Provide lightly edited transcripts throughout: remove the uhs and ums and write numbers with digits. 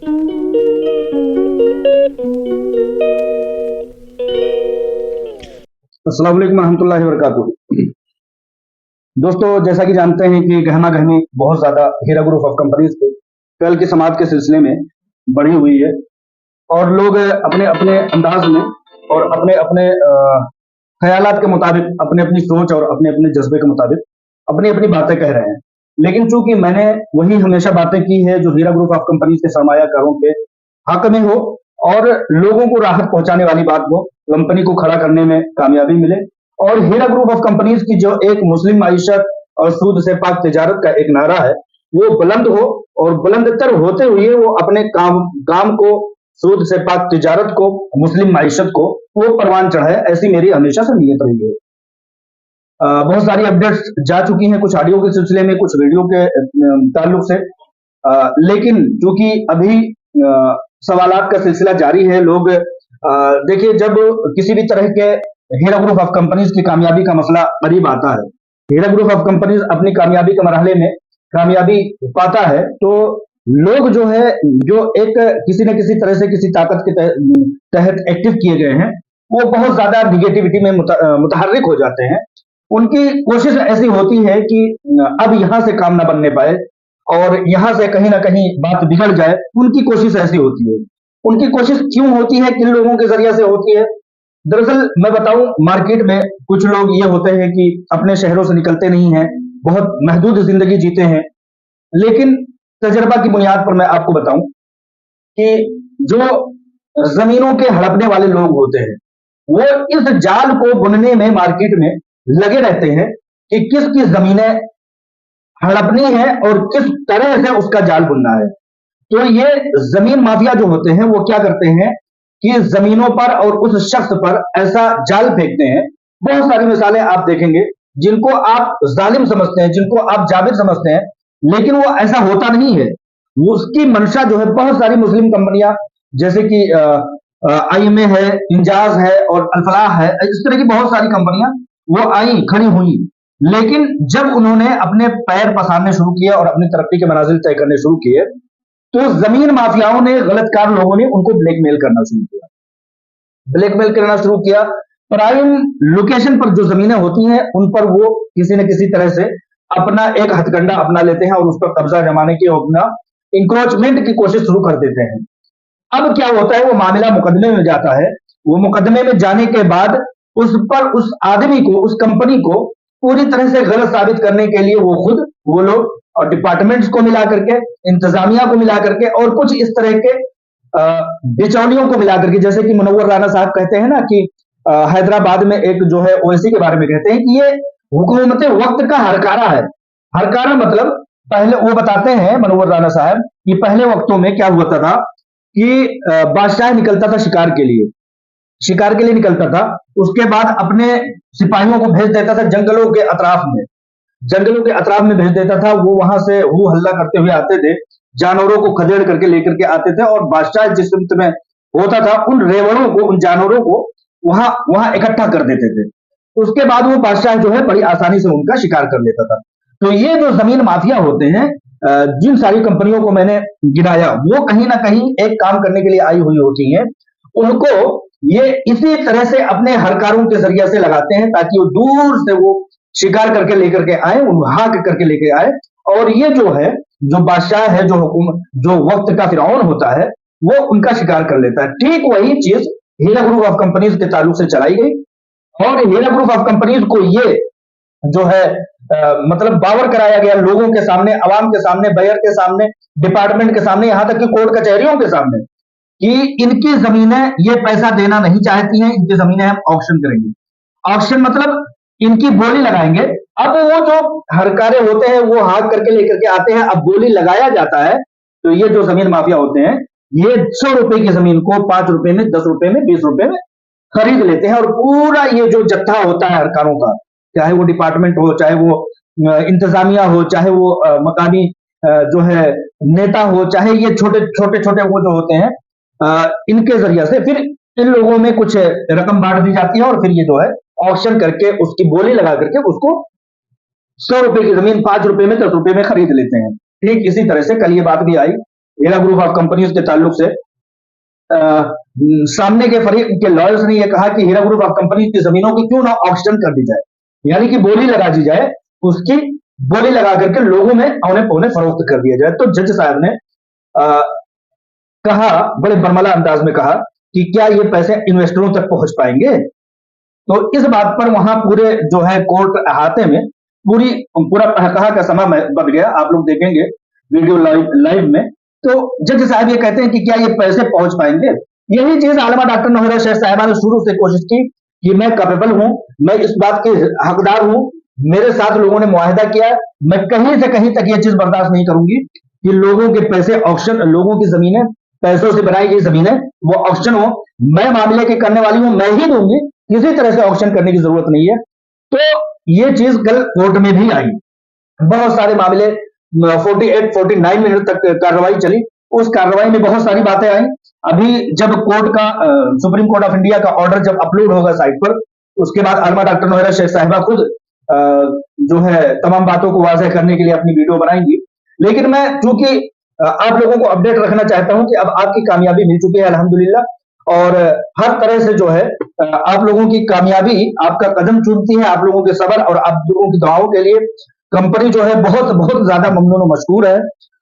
अस्सलाम वालेकुम रहमतुल्लाहि व बरकातुहू। दोस्तों, जैसा कि जानते हैं कि गहमा गहमी बहुत ज़्यादा हीरा ग्रुप ऑफ कंपनीज पे कल की समात के सिलसिले में बढ़ी हुई है और लोग अपने अपने अंदाज में और अपने अपने ख्यालात के मुताबिक, अपने अपनी सोच और अपने अपने जज्बे के मुताबिक अपनी अपनी बातें कह रहे हैं। लेकिन चूंकि मैंने वही हमेशा बातें की है जो हीरा ग्रुप ऑफ कंपनीज के सरमायाकारों के हक में हो और लोगों को राहत पहुंचाने वाली बात हो, कंपनी को खड़ा करने में कामयाबी मिले और हीरा ग्रुप ऑफ कंपनीज की जो एक मुस्लिम माईशत और सूद से पाक तिजारत का एक नारा है वो बुलंद हो और बुलंदतर होते हुए वो अपने काम को, सूद से पाक तिजारत को, मुस्लिम माईशत को वो परवान चढ़ाए, ऐसी मेरी हमेशा से नीयत रही है। बहुत सारी अपडेट्स जा चुकी हैं, कुछ ऑडियो के सिलसिले में, कुछ वीडियो के ताल्लुक से, लेकिन चूंकि अभी सवालात का सिलसिला जारी है। लोग देखिए, जब किसी भी तरह के हीरा ग्रुप ऑफ कंपनीज की कामयाबी का मसला करीब आता है, हीरा ग्रुप ऑफ कंपनीज अपनी कामयाबी के मरहले में कामयाबी पाता है, तो लोग जो है, जो एक किसी न किसी तरह से किसी ताकत के तहत एक्टिव किए गए हैं, वो बहुत ज्यादा निगेटिविटी में मुतहर्रिक हो जाते हैं। उनकी कोशिश ऐसी होती है कि अब यहां से काम ना बनने पाए और यहां से कहीं ना कहीं बात बिगड़ जाए। उनकी कोशिश ऐसी होती है। उनकी कोशिश क्यों होती है, किन लोगों के जरिए से होती है? दरअसल मैं बताऊं, मार्केट में कुछ लोग ये होते हैं कि अपने शहरों से निकलते नहीं हैं, बहुत महदूद जिंदगी जीते हैं, लेकिन तजर्बा की बुनियाद पर मैं आपको बताऊं कि जो जमीनों के हड़पने वाले लोग होते हैं, वो इस जाल को बुनने में मार्केट में लगे रहते हैं कि किसकी जमीनें हड़पनी है और किस तरह से उसका जाल बुनना है। तो ये जमीन माफिया जो होते हैं वो क्या करते हैं कि जमीनों पर और उस शख्स पर ऐसा जाल फेंकते हैं। बहुत सारी मिसालें आप देखेंगे जिनको आप जालिम समझते हैं, जिनको आप जाबिर समझते हैं, लेकिन वो ऐसा होता नहीं है। वो उसकी मंशा जो है, बहुत सारी मुस्लिम कंपनियां जैसे कि आईएमए है, इंजाज है और अल्फलाह है, इस तरह की बहुत सारी कंपनियां वो आई, खड़ी हुई, लेकिन जब उन्होंने अपने पैर पसारने शुरू किए और अपनी तरक्की के मनाजिल तय करने शुरू किए, तो जमीन माफियाओं ने, गलतकार लोगों ने उनको ब्लैकमेल करना शुरू किया। ब्लैकमेल करना शुरू किया। प्राइम लोकेशन पर जो जमीनें होती हैं उन पर वो किसी न किसी तरह से अपना एक हथकंडा अपना लेते हैं और उस पर कब्जा जमाने की, अपना इंक्रोचमेंट की कोशिश शुरू कर देते हैं। अब क्या होता है, वो मामला मुकदमे में जाता है। वो मुकदमे में जाने के बाद उस पर, उस आदमी को, उस कंपनी को पूरी तरह से गलत साबित करने के लिए वो खुद, वो लोग और डिपार्टमेंट्स को मिला करके, इंतजामिया को मिला करके और कुछ इस तरह के बिचौलियों को मिला करके, जैसे कि मुनव्वर राना साहब कहते हैं ना कि हैदराबाद में एक जो है ओवैसी के बारे में कहते हैं कि ये हुकूमत वक्त का हरकारा है। हरकारा मतलब, पहले वो बताते हैं मुनव्वर राना साहब कि पहले वक्तों में क्या हुआ था कि बादशाह निकलता था शिकार के लिए निकलता था, उसके बाद अपने सिपाहियों को भेज देता था जंगलों के अतराफ में, भेज देता था। वो वहां से हू हल्ला करते हुए आते थे, जानवरों को खदेड़ करके लेकर के आते थे और बादशाह जिस सिमत में होता था, उन रेवड़ों को, उन जानवरों को वहां वहां इकट्ठा कर देते थे। उसके बाद वो बादशाह जो है बड़ी आसानी से उनका शिकार कर लेता था। तो ये जो जमीन माफिया होते हैं, जिन सारी कंपनियों को मैंने गिनाया, वो कहीं ना कहीं एक काम करने के लिए आई हुई होती हैं। उनको ये इसी तरह से अपने हरकारों के जरिए से लगाते हैं ताकि वो दूर से वो शिकार करके लेकर के आए, हाक करके लेके आए, और ये जो है, जो बादशाह है, जो हुकूमत, जो वक्त का फिरौन होता है, वो उनका शिकार कर लेता है। ठीक वही चीज हीरा ग्रुप ऑफ कंपनीज के ताल्लुक से चलाई गई और हीरा ग्रुप ऑफ कंपनीज को ये जो है मतलब बावर कराया गया लोगों के सामने, अवाम के सामने, बयर के सामने, डिपार्टमेंट के सामने, यहां तक कि कोर्ट कचहरियों के सामने, कि इनकी जमीनें ये पैसा देना नहीं चाहती हैं, इनकी जमीनें हम ऑक्शन करेंगे। ऑक्शन मतलब इनकी बोली लगाएंगे। अब वो जो हरकारे होते हैं वो हाथ करके लेकर के आते हैं, अब बोली लगाया जाता है, तो ये जो जमीन माफिया होते हैं, ये 100 रुपए की जमीन को 5 रुपए में, 10 रुपए में, 20 रुपए में खरीद लेते हैं और पूरा ये जो जत्था होता है हरकारों का, चाहे वो डिपार्टमेंट हो, चाहे वो इंतजामिया हो, चाहे वो मकामी जो है नेता हो, चाहे ये छोटे छोटे वो जो होते हैं, इनके जरिए से फिर इन लोगों में कुछ रकम बांट दी जाती है और फिर ये जो है ऑक्शन करके उसकी बोली लगा करके उसको 100 रुपए की जमीन 5 रुपए में, 10 रुपए में खरीद लेते हैं। ठीक इसी तरह से कल ये बात भी आई हीरा ग्रुप ऑफ कंपनीज के ताल्लुक से सामने के फरीक के लॉयर्स ने यह कहा कि हीरा ग्रुप ऑफ कंपनी की जमीनों की क्यों ना ऑक्शन कर दी जाए, यानी कि बोली लगा दी जाए, उसकी बोली लगा करके लोगों में औने पौने फरोख्त कर दिया जाए। तो जज साहब ने कहा, बड़े बरमला अंदाज में कहा कि क्या ये पैसे इन्वेस्टरों तक पहुंच पाएंगे। तो इस बात पर वहां पूरे जो है कोर्ट अहाते में पूरा कहा का समा बन गया। आप लोग देखेंगे वीडियो लाइव में। तो जज साहब ये कहते हैं कि क्या ये पैसे पहुंच पाएंगे। यही चीज आलमा डॉक्टर नौहरा शेख साहिबा ने शुरू से कोशिश की कि मैं कैपेबल हूं, मैं इस बात की हकदार हूं, मेरे साथ लोगों ने मुआहिदा किया, मैं कहीं से कहीं तक ये चीज बर्दाश्त नहीं करूंगी कि लोगों के पैसे ऑक्शन, लोगों की जमीनें, पैसों से बनाई गई जमीनें वो ऑक्शन हो। मैं मामले के करने वाली हूं, मैं ही दूंगी, किसी तरह से ऑक्शन करने की जरूरत नहीं है। तो ये चीज कल कोर्ट में भी आई। बहुत सारे मामले 48-49 मिनट तक कार्रवाई चली। उस कार्रवाई में बहुत सारी बातें आई। अभी जब कोर्ट का सुप्रीम कोर्ट ऑफ इंडिया का ऑर्डर जब अपलोड होगा साइट पर, उसके बाद आलमा डॉक्टर नौहरा शेख साहिबा खुद जो है तमाम बातों को वाज़ेह करने के लिए अपनी वीडियो बनाएंगी। लेकिन मैं चूंकि आप लोगों को अपडेट रखना चाहता हूं कि अब आपकी कामयाबी मिल चुकी है अल्हम्दुलिल्लाह, और हर तरह से जो है आप लोगों की कामयाबी आपका कदम चूमती है। आप लोगों के सब्र और आप लोगों की दुआओं के लिए कंपनी जो है बहुत बहुत ज्यादा ममनून और मशकूर है।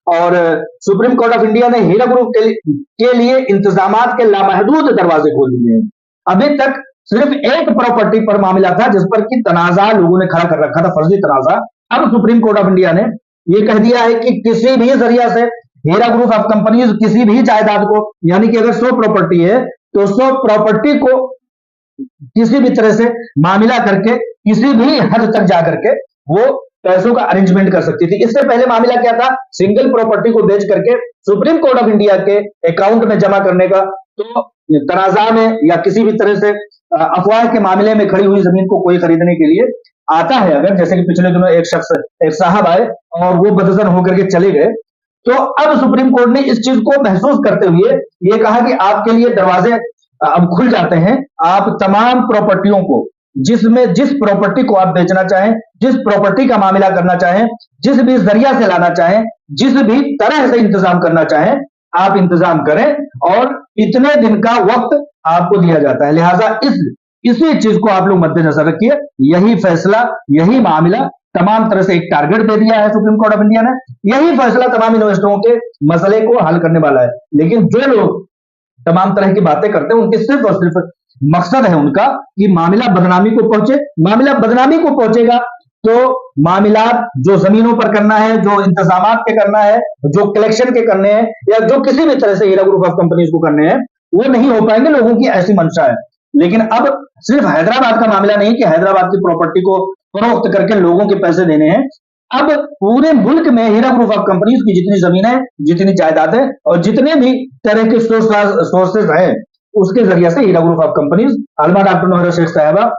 और सुप्रीम कोर्ट ऑफ इंडिया ने हीरा ग्रुप के लिए इंतजामात के लामहदूद दरवाजे खोल दिए हैं। अभी तक सिर्फ एक प्रॉपर्टी पर मामला था जिस पर कि तनाजा लोगों ने खड़ा कर रखा था, फर्जी तनाजा। अब सुप्रीम कोर्ट ऑफ इंडिया ने यह कह दिया है कि किसी भी जरिया से हीरा ग्रुप ऑफ कंपनीज किसी भी जायदाद को, यानी कि अगर 100 प्रॉपर्टी है तो 100 प्रॉपर्टी को किसी भी तरह से मामला करके किसी भी हद तक जाकर के वो पैसों का अरेंजमेंट कर सकती थी। इससे पहले मामला क्या था, सिंगल प्रॉपर्टी को बेच करके सुप्रीम कोर्ट ऑफ इंडिया के अकाउंट में जमा करने का। तो तनाजा में या किसी भी तरह से अफवाह के मामले में खड़ी हुई जमीन को कोई खरीदने के लिए आता है, अगर जैसे कि पिछले दिनों एक साहब आए और वो बदजन होकर के चले गए, तो अब सुप्रीम कोर्ट ने इस चीज को महसूस करते हुए ये कहा कि आपके लिए दरवाजे अब खुल जाते हैं। आप तमाम प्रॉपर्टियों को, जिसमें जिस प्रॉपर्टी को आप बेचना चाहें, जिस प्रॉपर्टी का मामला करना चाहें, जिस भी जरिया से लाना चाहें, जिस भी तरह से इंतजाम करना चाहें, आप इंतजाम करें और इतने दिन का वक्त आपको दिया जाता है। लिहाजा इसी चीज को आप लोग मद्देनजर रखिए। यही फैसला, यही मामला तमाम तरह से एक टारगेट दे दिया है सुप्रीम कोर्ट ऑफ इंडिया ने। यही फैसला तमाम इन्वेस्टरों के मसले को हल करने वाला है। लेकिन जो लोग तमाम तरह की बातें करते हैं, उनके सिर्फ और सिर्फ मकसद है उनका कि मामला बदनामी को पहुंचे। मामला बदनामी को पहुंचेगा तो मामला जो जमीनों पर करना है, जो इंतजाम के करना है, जो कलेक्शन के करने हैं, या जो किसी भी तरह से हीरा ग्रुप ऑफ कंपनीज को करने हैं, वो नहीं हो पाएंगे। लोगों की ऐसी मंशा है। लेकिन अब सिर्फ हैदराबाद का मामला नहीं कि हैदराबाद की प्रॉपर्टी को फरोख्त करके लोगों के पैसे देने हैं। अब पूरे मुल्क में हीरा ग्रुप ऑफ कंपनीज की जितनी जमीनें, जितनी जायदादें और जितने भी तरह के सोर्सेज हैं, उसके जरिए से हीरा ग्रुप ऑफ कंपनीज, आलमा डॉक्टर नौहरा शेख साहिबा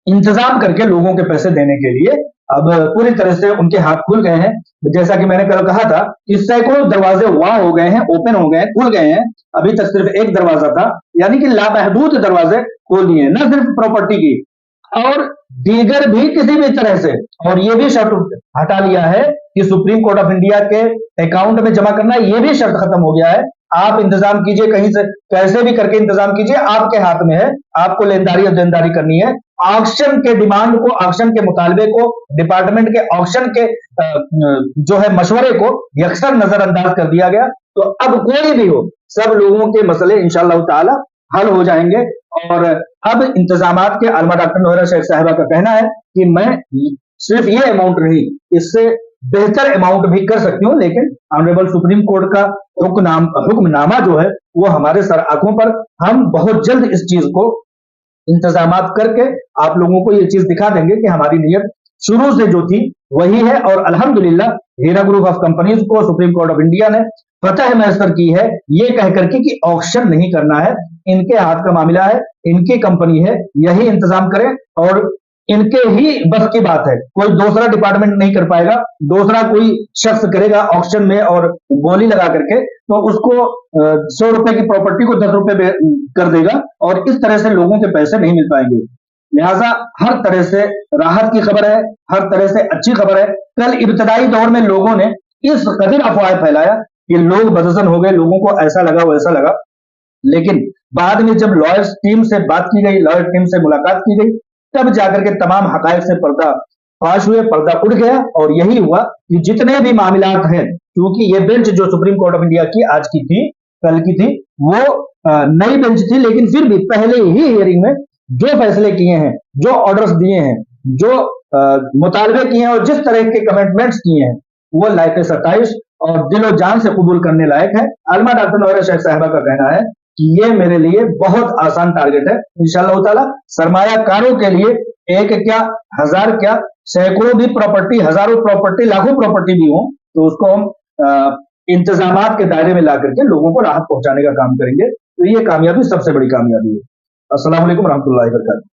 इंतजाम करके लोगों के पैसे देने के लिए अब पूरी तरह से उनके हाथ खुल गए हैं। जैसा कि मैंने कल कहा था कि सैकड़ों दरवाजे वहां हो गए हैं, ओपन हो गए हैं, खुल गए हैं। अभी तक सिर्फ एक दरवाजा था, यानी कि लामहदूद दरवाजे खोल दिए, न सिर्फ प्रॉपर्टी की और दीगर भी किसी भी तरह से। और ये भी शर्त हटा लिया है कि सुप्रीम कोर्ट ऑफ इंडिया के अकाउंट में जमा करना, ये भी शर्त खत्म हो गया है। आप इंतजाम कीजिए, कहीं से कैसे भी करके इंतजाम कीजिए, आपके हाथ में है, आपको लेनदारी और देनदारी करनी है। ऑक्शन के डिमांड को, ऑक्शन के मुतालबे को, डिपार्टमेंट के ऑक्शन के जो है मशवरे को यकसर नजरअंदाज कर दिया गया। तो अब कोई भी हो, सब लोगों के मसले इंशाअल्लाह ताला हल हो जाएंगे। और अब इंतजामात के आलमा डॉक्टर नौहरा शेख साहिबा का कहना है कि मैं सिर्फ ये अमाउंट नहीं, इससे बेहतर अमाउंट भी कर सकती हूं, लेकिन ऑनरेबल सुप्रीम कोर्ट का हुक्मनामा जो है वो हमारे सर आंखों पर, हम बहुत जल्द इस चीज को इंतजामात करके आप लोगों को ये चीज दिखा देंगे कि हमारी नीयत शुरू से जो थी वही है। और अल्हम्दुलिल्लाह हीरा ग्रुप ऑफ कंपनीज को सुप्रीम कोर्ट ऑफ इंडिया ने फतह मैसर की है, ये कह करके कि ऑक्शन नहीं करना है, इनके हाथ का मामला है, इनकी कंपनी है, यही इंतजाम करें और इनके ही बस की बात है। कोई दूसरा डिपार्टमेंट नहीं कर पाएगा, दूसरा कोई शख्स करेगा ऑक्शन में और बोली लगा करके तो उसको 100 रुपए की प्रॉपर्टी को 10 रुपए कर देगा और इस तरह से लोगों के पैसे नहीं मिल पाएंगे। लिहाजा हर तरह से राहत की खबर है, हर तरह से अच्छी खबर है। कल इब्तदाई दौर में लोगों ने इस कदर अफवाह फैलाया कि लोग बदजन हो गए, लोगों को ऐसा लगा वैसा लगा। लेकिन बाद में जब लॉयर्स टीम से बात की गई, लॉयर टीम से मुलाकात की गई, तब जाकर के तमाम हकायक से पर्दा फाश हुए, पर्दा उठ गया। और यही हुआ कि जितने भी मामलात हैं, क्योंकि ये बेंच जो सुप्रीम कोर्ट ऑफ इंडिया की आज की थी, कल की थी, वो नई बेंच थी, लेकिन फिर भी पहले ही हियरिंग में जो फैसले किए हैं, जो ऑर्डर्स दिए हैं, जो मुतालबे किए हैं और जिस तरह के कमिटमेंट्स किए हैं, वो लायक 27 और दिलो जान से कबूल करने लायक है। आलमा डॉक्टर नौरा शेख साहबा का कहना है कि ये मेरे लिए बहुत आसान टारगेट है। इंशाअल्लाह ताला सरमायाकारों के लिए एक क्या, हजार क्या, सैकड़ों भी प्रॉपर्टी, हजारों प्रॉपर्टी, लाखों प्रॉपर्टी भी हो, तो उसको हम इंतजामात के दायरे में ला करके लोगों को राहत पहुंचाने का काम करेंगे। तो ये कामयाबी सबसे बड़ी कामयाबी है। अस्सलाम वालेकुम रहमतुल्लाहि व बरकातहू।